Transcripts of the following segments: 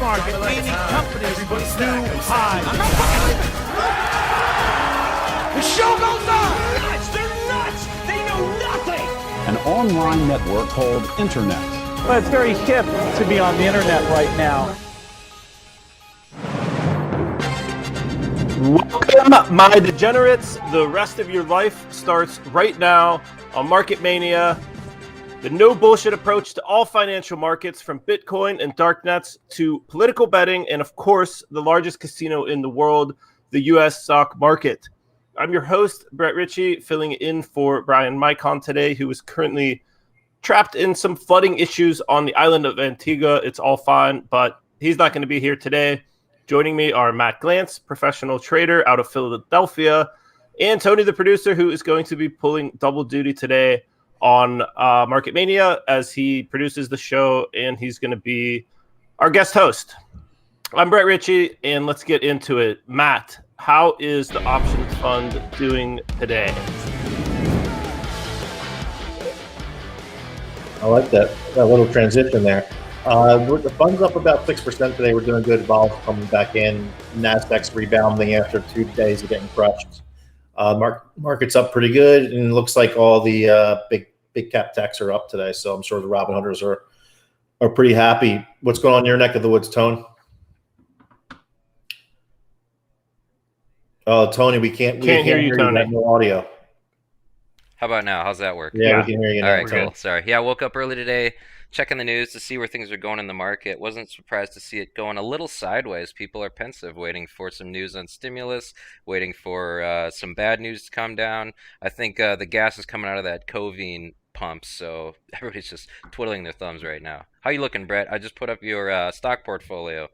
market, meaning companies with new highs. The show goes on! They're nuts! They know nothing! An online network called Internet. Well, it's very hip to be on the Internet right now. Welcome, my degenerates. The rest of your life starts right now on Market Mania. The no bullshit approach to all financial markets, from Bitcoin and darknets to political betting, and of course, the largest casino in the world, the U.S. stock market. I'm your host, Brett Ritchie, filling in for Brian Micon today, who is currently trapped in some flooding issues on the island of Antigua. It's all fine, but he's not going to be here today. Joining me are Matt Glantz, professional trader out of Philadelphia, and Tony, the producer, who is going to be pulling double duty today on Market Mania as he produces the show, and he's going to be our guest host. I'm Brett Ritchie, and let's get into it. Matt, how is the options fund doing today? I like that little transition there. The fund's up about 6% today. We're doing good. Vol's coming back in. Nasdaq's rebounding after 2 days of getting crushed. Market's up pretty good, and it looks like all the big cap techs are up today. So I'm sure the Robin Hooders are pretty happy. What's going on in your neck of the woods, Tone? Oh, Tony, we can't hear you, Tony. No audio. How about now? How's that work? Yeah, we can hear you now. All right, cool. Sorry. Yeah, I woke up early today, checking the news to see where things are going in the market. Wasn't surprised to see it going a little sideways. People are pensive, waiting for some news on stimulus, waiting for some bad news to come down. I think the gas is coming out of that Covine pump, so everybody's just twiddling their thumbs right now. How you looking, Brett? I just put up your stock portfolio.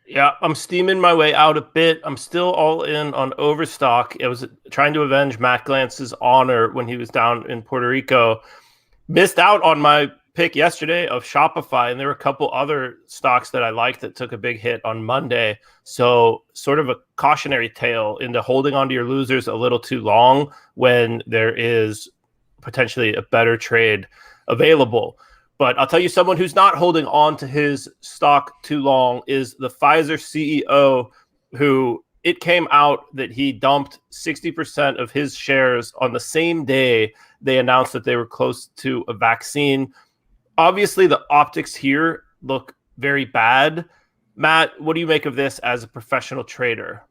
Yeah, I'm steaming my way out a bit. I'm still all in on Overstock. I was trying to avenge Matt Glantz's honor when he was down in Puerto Rico. Missed out on my pick yesterday of Shopify, and there were a couple other stocks that I liked that took a big hit on Monday. So sort of a cautionary tale into holding onto your losers a little too long when there is potentially a better trade available. But I'll tell you, someone who's not holding on to his stock too long is the Pfizer CEO, who it came out that he dumped 60% of his shares on the same day they announced that they were close to a vaccine. Obviously, the optics here look very bad. Matt, what do you make of this as a professional trader?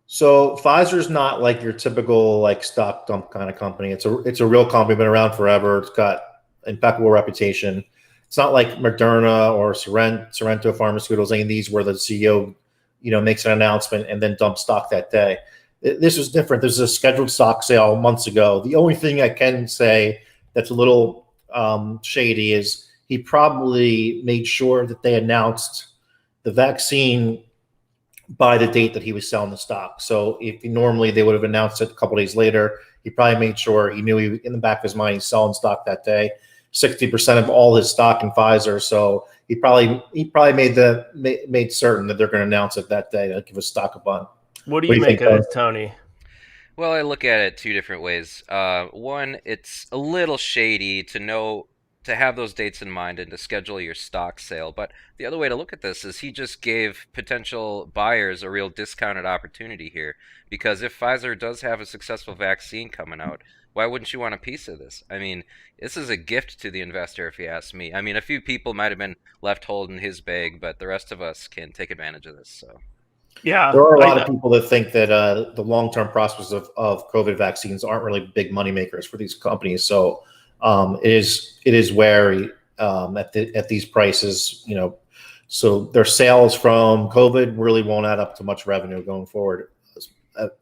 So Pfizer's not like your typical like stock dump kind of company. It's a real company, been around forever. It's got impeccable reputation. It's not like Moderna or Sorrento Pharmaceuticals, any of these where the CEO, makes an announcement and then dumps stock that day. This was different. There's a scheduled stock sale months ago. The only thing I can say that's a little shady is he probably made sure that they announced the vaccine by the date that he was selling the stock. So if normally they would have announced it a couple of days later, he probably made sure he knew in the back of his mind he's selling stock that day. 60% of all his stock in Pfizer, so he probably made certain that they're going to announce it that day to give his stock a bump. What do you make of this, Tony? Well, I look at it two different ways. One, it's a little shady to have those dates in mind and to schedule your stock sale. But the other way to look at this is he just gave potential buyers a real discounted opportunity here. Because if Pfizer does have a successful vaccine coming out, why wouldn't you want a piece of this? I mean, this is a gift to the investor, if you ask me. I mean, a few people might have been left holding his bag, but the rest of us can take advantage of this. So, yeah, there are a lot of people that think that the long-term prospects of COVID vaccines aren't really big money makers for these companies. So, it is wary at these prices. So their sales from COVID really won't add up to much revenue going forward.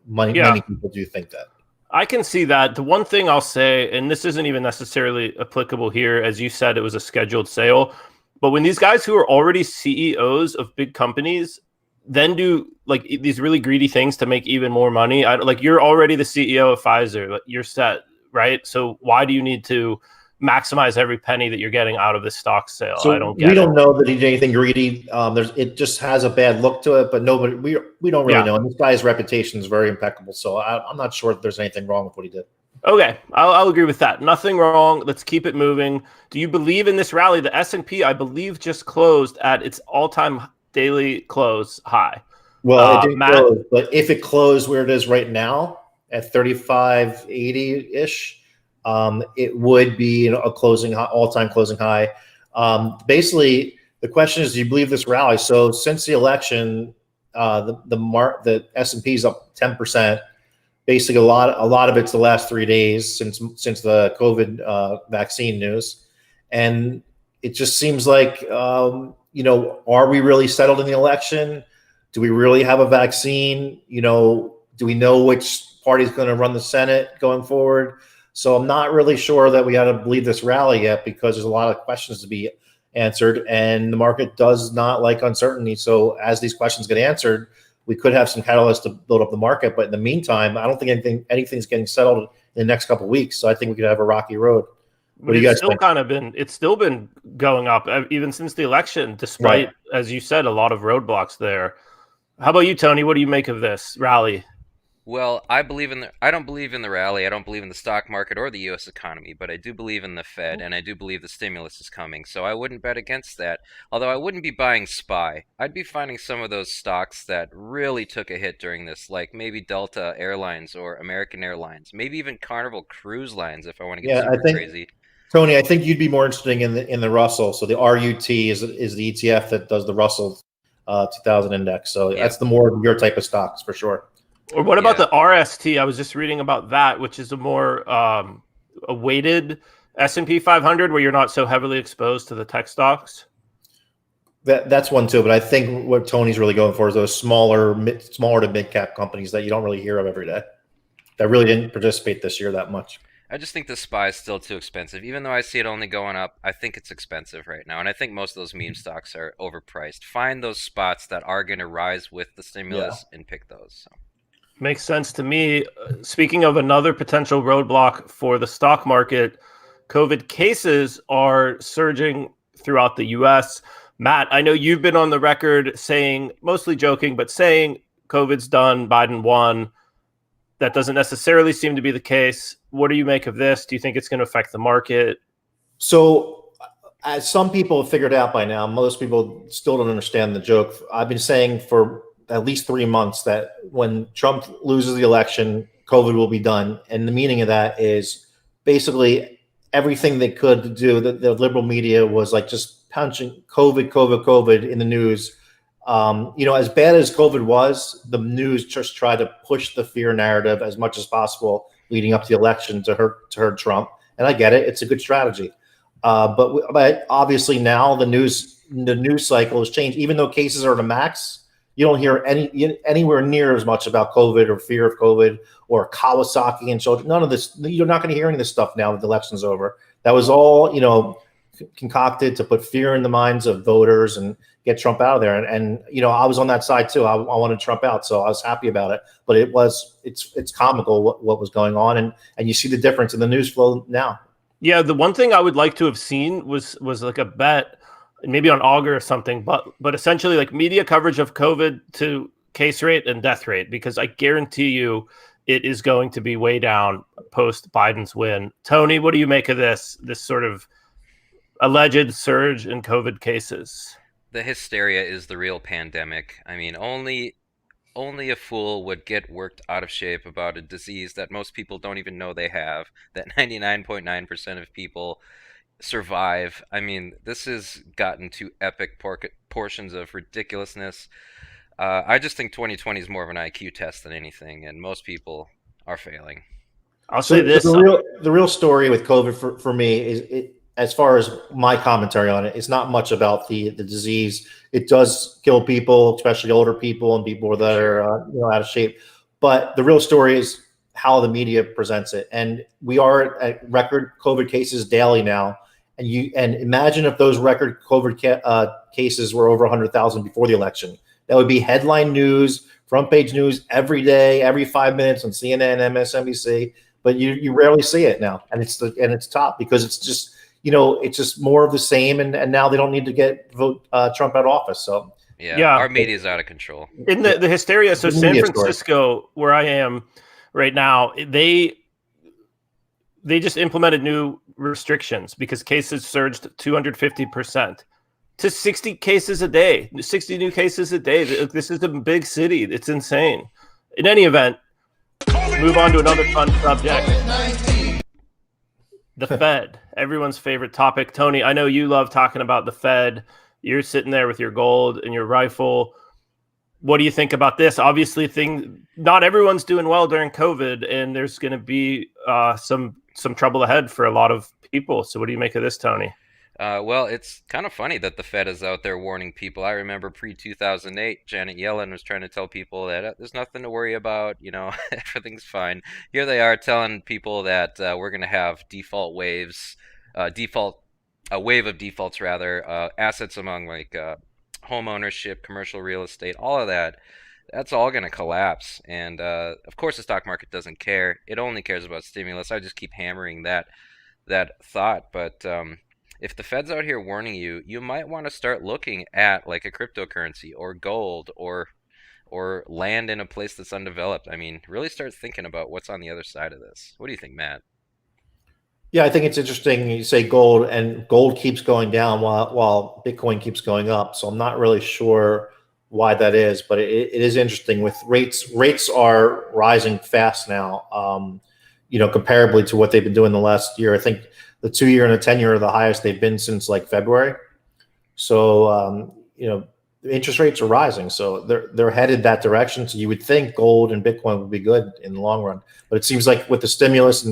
Many people do think that. I can see that. The one thing I'll say, and this isn't even necessarily applicable here, as you said, it was a scheduled sale. But when these guys who are already CEOs of big companies then do like these really greedy things to make even more money, you're already the CEO of Pfizer, you're set, right? So why do you need to maximize every penny that you're getting out of this stock sale? So I don't get it. We don't know that he did anything greedy. It just has a bad look to it, but nobody, we don't really know. And this guy's reputation is very impeccable. So I'm not sure that there's anything wrong with what he did. Okay, I'll agree with that. Nothing wrong. Let's keep it moving. Do you believe in this rally? The S&P, I believe, just closed at its all-time daily close high. Well, it didn't Matt, close, but if it closed where it is right now at 35.80 ish, it would be a closing high, all-time closing high. Basically, the question is, do you believe this rally? So since the election, the S&P is up 10%. Basically, a lot of it's the last 3 days since the COVID vaccine news, and it just seems like are we really settled in the election? Do we really have a vaccine? Do we know which party is going to run the Senate going forward? So I'm not really sure that we got to believe this rally yet, because there's a lot of questions to be answered, and the market does not like uncertainty. So as these questions get answered, we could have some catalysts to build up the market. But in the meantime, I don't think anything's getting settled in the next couple of weeks. So I think we could have a rocky road. What do you guys think? It's still been going up even since the election, despite, as you said, a lot of roadblocks there. How about you, Tony? What do you make of this rally? Well, I don't believe in the rally. I don't believe in the stock market or the U.S. economy, but I do believe in the Fed, and I do believe the stimulus is coming. So I wouldn't bet against that. Although I wouldn't be buying SPY. I'd be finding some of those stocks that really took a hit during this, like maybe Delta Airlines or American Airlines, maybe even Carnival Cruise Lines, if I want to get super crazy. Tony, I think you'd be more interested in the Russell. So the RUT is the ETF that does the Russell 2000 index. So that's the more your type of stocks for sure. Or what about the RST? I was just reading about that, which is a more a weighted S&P 500 where you're not so heavily exposed to the tech stocks. That's one too, but I think what Tony's really going for is those smaller to mid cap companies that you don't really hear of every day, that really didn't participate this year that much. I just think the SPY is still too expensive. Even though I see it only going up, I think it's expensive right now. And I think most of those meme stocks are overpriced. Find those spots that are going to rise with the stimulus and pick those. So. Makes sense to me. Speaking of another potential roadblock for the stock market, COVID cases are surging throughout the U.S. Matt, I know you've been on the record saying, mostly joking, but saying COVID's done, Biden won. That doesn't necessarily seem to be the case. What do you make of this? Do you think it's going to affect the market? So, as some people have figured out by now, most people still don't understand the joke. I've been saying for at least 3 months that when Trump loses the election, COVID will be done. And the meaning of that is basically everything they could do. The liberal media was like just punching COVID in the news. As bad as COVID was, the news just tried to push the fear narrative as much as possible leading up to the election to hurt Trump. And I get it; it's a good strategy. But obviously now the news cycle has changed. Even though cases are at a max, you don't hear anywhere near as much about COVID or fear of COVID or Kawasaki and children. None of this. You're not going to hear any of this stuff now that the election's over. That was all concocted to put fear in the minds of voters and get Trump out of there. And I was on that side too. I wanted Trump out, so I was happy about it. But it's comical what was going on, and you see the difference in the news flow now. Yeah, the one thing I would like to have seen was like a bet, maybe on Augur or something, but essentially like media coverage of COVID to case rate and death rate, because I guarantee you it is going to be way down post Biden's win. Tony, what do you make of this sort of alleged surge in COVID cases? The hysteria is the real pandemic. I mean, only a fool would get worked out of shape about a disease that most people don't even know they have, that 99.9% of people survive. I mean, this has gotten to epic portions of ridiculousness. I just think 2020 is more of an IQ test than anything, and most people are failing. I'll say this. The real story with COVID for me is, as far as my commentary on it, it's not much about the disease. It does kill people, especially older people and people that are out of shape. But the real story is how the media presents it. And we are at record COVID cases daily now. And imagine if those record COVID cases were over 100,000 before the election. That would be headline news, front page news every day, every 5 minutes on CNN, MSNBC. But you rarely see it now, and it's top because it's just it's just more of the same. And now they don't need to vote Trump out of office. So yeah, our media is out of control. In the hysteria. So San Francisco, where I am right now, they just implemented new restrictions because cases surged 250%. to 60 cases a day, 60 new cases a day. This is a big city. It's insane. In any event, move on to another fun subject. The Fed, everyone's favorite topic. Tony, I know you love talking about the Fed. You're sitting there with your gold and your rifle. What do you think about this? Obviously, not everyone's doing well during COVID, and there's going to be some trouble ahead for a lot of people. So what do you make of this, Tony? Well, it's kind of funny that the Fed is out there warning people. I remember pre-2008, Janet Yellen was trying to tell people that there's nothing to worry about, everything's fine. Here they are telling people that we're going to have default waves, a wave of defaults rather, assets among like home ownership, commercial real estate, all of that. That's all going to collapse. And of course, the stock market doesn't care. It only cares about stimulus. I just keep hammering that thought. But if the Fed's out here warning you, you might want to start looking at like a cryptocurrency or gold or land in a place that's undeveloped. I mean, really start thinking about what's on the other side of this. What do you think, Matt? Yeah, I think it's interesting you say gold, and gold keeps going down while Bitcoin keeps going up. So I'm not really sure why that is, but it is interesting with rates. Rates are rising fast now, comparably to what they've been doing the last year. I think the 2-year and the 10-year are the highest they've been since like February. So, the interest rates are rising. So they're headed that direction. So you would think gold and Bitcoin would be good in the long run. But it seems like with the stimulus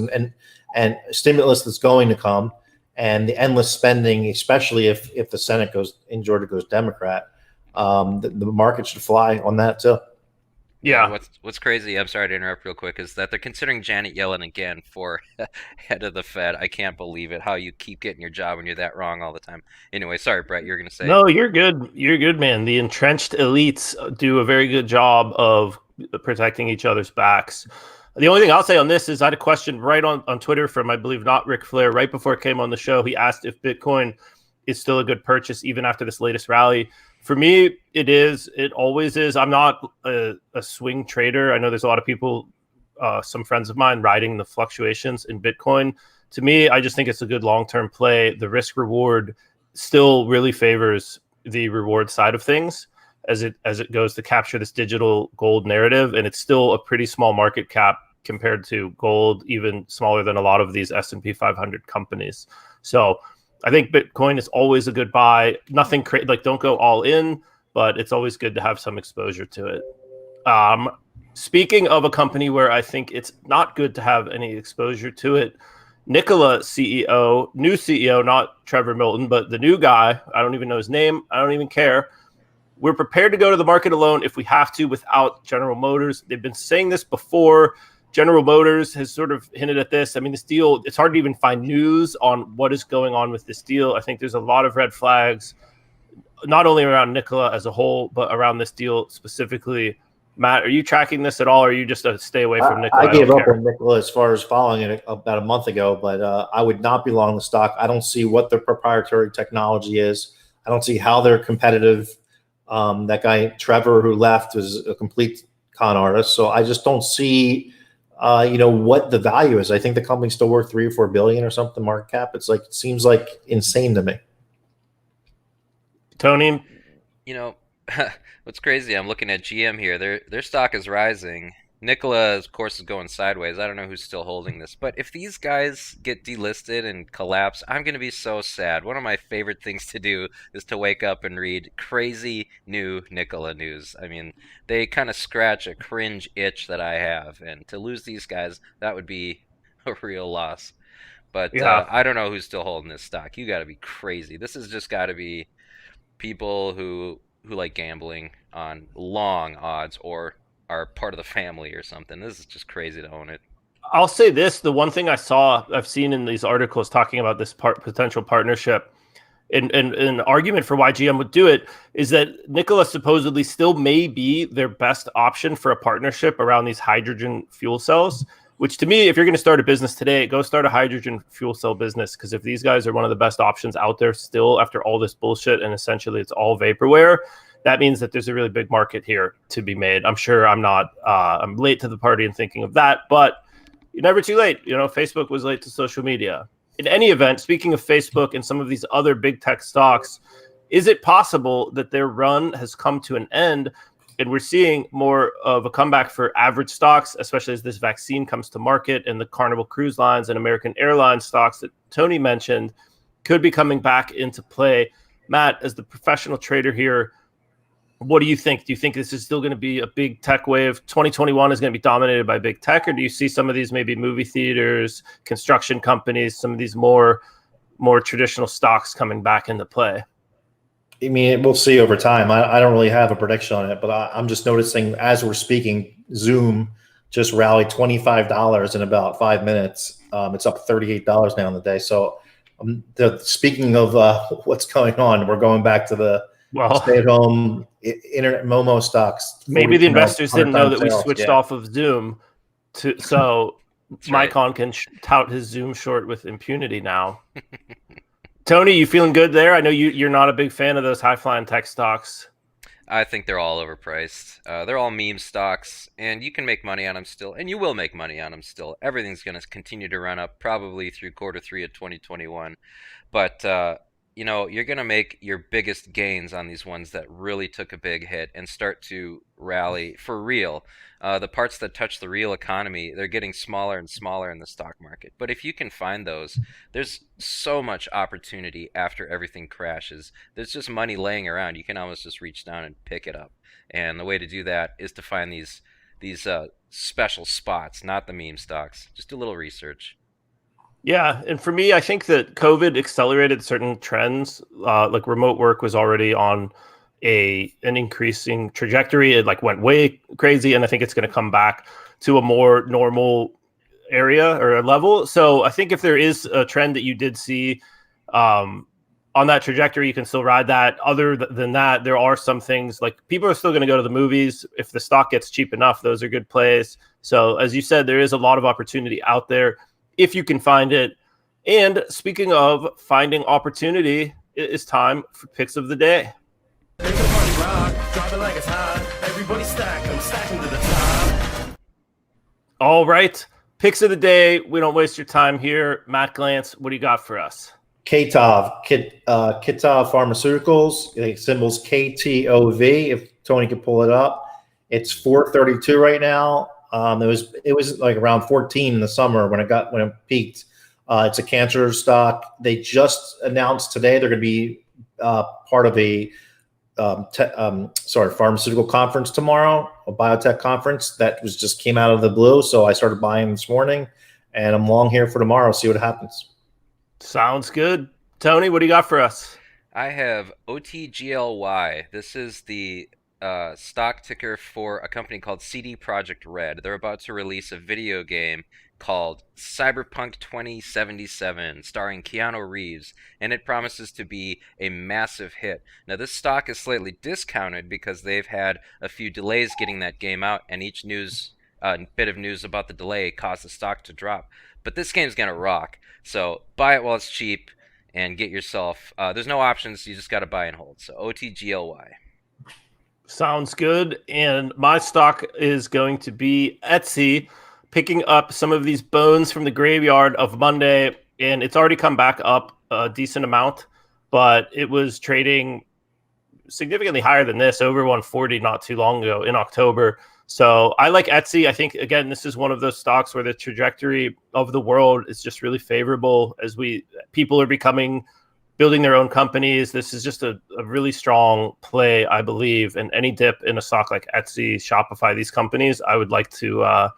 and stimulus that's going to come and the endless spending, especially if the Senate in Georgia goes Democrat, the market should fly on that too. Yeah. What's crazy, I'm sorry to interrupt real quick, is that they're considering Janet Yellen again for head of the Fed. I can't believe it, how you keep getting your job when you're that wrong all the time. Anyway, sorry, Brett, you're going to say. No, you're good. You're good, man. The entrenched elites do a very good job of protecting each other's backs. The only thing I'll say on this is I had a question right on Twitter from, I believe, not Ric Flair, right before it came on the show. He asked if Bitcoin is still a good purchase even after this latest rally. For me, it is. It always is. I'm not a swing trader. I know there's a lot of people, some friends of mine, riding the fluctuations in Bitcoin. To me, I just think it's a good long-term play. The risk-reward still really favors the reward side of things as it goes to capture this digital gold narrative. And it's still a pretty small market cap compared to gold, even smaller than a lot of these S&P 500 companies. So I think Bitcoin is always a good buy. Nothing don't go all in, but it's always good to have some exposure to it. Speaking of a company where I think it's not good to have any exposure to it, Nikola CEO, new CEO, not Trevor Milton, but the new guy. I don't even know his name. I don't even care. We're prepared to go to the market alone if we have to without General Motors. They've been saying this before. General Motors has sort of hinted at this. I mean, this deal, it's hard to even find news on what is going on with this deal. I think there's a lot of red flags, not only around Nikola as a whole, but around this deal specifically. Matt, are you tracking this at all, or are you just a stay away from Nikola? I gave up on Nikola as far as following it about a month ago, but I would not be long the stock. I don't see what their proprietary technology is. I don't see how they're competitive. That guy, Trevor, who left, is a complete con artist. So I just don't see what the value is. I think the company's still worth $3 or $4 billion or something market cap. It seems like insane to me. Tony, what's crazy? I'm looking at GM here. Their stock is rising. Nikola, of course, is going sideways. I don't know who's still holding this, but if these guys get delisted and collapse, I'm going to be so sad. One of my favorite things to do is to wake up and read crazy new Nikola news. I mean, they kind of scratch a cringe itch that I have, and to lose these guys, that would be a real loss. But yeah. I don't know who's still holding this stock. You got to be crazy. This has just got to be people who like gambling on long odds or are part of the family or something. This is just crazy to own it. I'll say this. The one thing I've seen in these articles talking about this potential partnership and an argument for why GM would do it is that Nikola supposedly still may be their best option for a partnership around these hydrogen fuel cells, which to me, if you're going to start a business today, go start a hydrogen fuel cell business. Because if these guys are one of the best options out there still after all this bullshit and essentially it's all vaporware, that means that there's a really big market here to be made. I'm sure I'm late to the party in thinking of that, but you're never too late. Facebook was late to social media. In any event, speaking of Facebook and some of these other big tech stocks, Is it possible that their run has come to an end and we're seeing more of a comeback for average stocks, especially as this vaccine comes to market, and the Carnival Cruise Lines and American Airlines stocks that Tony mentioned could be coming back into play? Matt, as the professional trader here, what do you think? Do you think this is still going to be a big tech wave? 2021 is going to be dominated by big tech, or do you see some of these maybe movie theaters, construction companies, some of these more traditional stocks coming back into play? I mean, we'll see over time. I don't really have a prediction on it, but I'm just noticing as we're speaking, Zoom just rallied $25 in about 5 minutes. It's up $38 now in the day. So speaking of what's going on, we're going back to the stay-at-home internet Momo stocks. Maybe the investors didn't know that we switched off of Zoom, so Mike right. can tout his Zoom short with impunity now. Tony, you feeling good there? I know you're not a big fan of those high-flying tech stocks. I think they're all overpriced. They're all meme stocks, and you can make money on them still, and you will make money on them still. Everything's going to continue to run up probably through Q3 of 2021. But, you're going to make your biggest gains on these ones that really took a big hit and start to rally for real. The parts that touch the real economy, they're getting smaller and smaller in the stock market. But if you can find those, there's so much opportunity after everything crashes. There's just money laying around. You can almost just reach down and pick it up. And the way to do that is to find these special spots, not the meme stocks. Just do a little research. Yeah, and for me, I think that COVID accelerated certain trends. Like remote work was already on an increasing trajectory. It went way crazy, and I think it's going to come back to a more normal area or a level. So I think if there is a trend that you did see on that trajectory, you can still ride that. Other than that, there are some things like people are still going to go to the movies. If the stock gets cheap enough, those are good plays. So as you said, there is a lot of opportunity out there if you can find it. And speaking of finding opportunity, it is time for picks of the day. All right, picks of the day. We don't waste your time here. Matt Glantz, what do you got for us? Kitov Pharmaceuticals, symbols KTOV. If Tony could pull it up, it's 432 right now. It was like around 14 in the summer when it peaked. It's a cancer stock. They just announced today they're going to be part of a pharmaceutical conference tomorrow, a biotech conference that just came out of the blue. So I started buying this morning, and I'm long here for tomorrow. See what happens. Sounds good. Tony, what do you got for us? I have OTGLY. This is the stock ticker for a company called CD Projekt Red. They're about to release a video game called Cyberpunk 2077, starring Keanu Reeves, and it promises to be a massive hit. Now, this stock is slightly discounted because they've had a few delays getting that game out, and each bit of news about the delay caused the stock to drop. But this game's gonna rock, so buy it while it's cheap and get yourself. There's no options; you just got to buy and hold. So OTGLY. Sounds good. And my stock is going to be Etsy, picking up some of these bones from the graveyard of Monday. And it's already come back up a decent amount, but it was trading significantly higher than this, over 140 not too long ago in October. So I like Etsy. I think, again, this is one of those stocks where the trajectory of the world is just really favorable as people are building their own companies. This is just a really strong play, I believe. And any dip in a stock like Etsy, Shopify, these companies, I would like to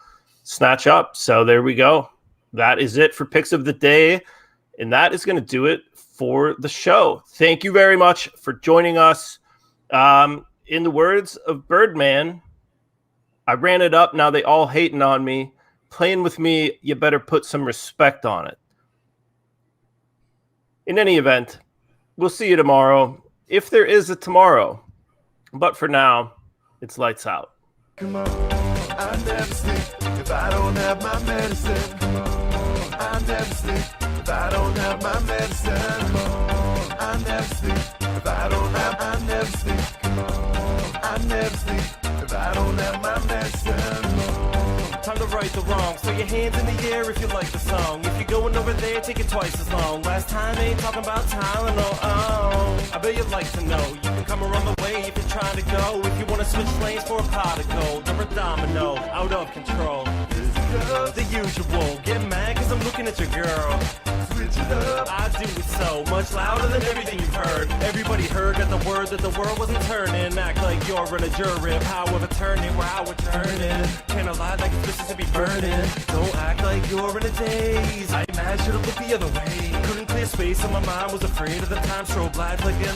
snatch up. So there we go. That is it for picks of the day. And that is going to do it for the show. Thank you very much for joining us. In the words of Birdman, I ran it up. Now they all hating on me. Playing with me, you better put some respect on it. In any event, we'll see you tomorrow, if there is a tomorrow. But for now, it's lights out. Come on, I never sleep if I don't have my medicine. Come on, I never sleep if I don't have my medicine. Come on, I never sleep if I don't have. I never sleep. Come on, I never sleep if I don't have my medicine. Come on. Time to right the wrong. So your hands in the air if you like the song. If you're going over there, can't take it twice as long. Last time ain't talking about Tylenol. Oh, I bet you'd like to know. You can come around the way if you're trying to go. If you wanna switch lanes for a pot of gold or a domino, out of control. The usual, get mad cause I'm looking at your girl. Switch it up. I do it so much louder than everything you've heard. Everybody heard that the word that the world wasn't turning. Act like you're in a jury, power of attorney, we're how we're turning. Can't lie like it's Mississippi burning. Don't act like you're in a daze. I imagine it look the other way. Couldn't clear space on my mind, was afraid of the time. Strobe light flicking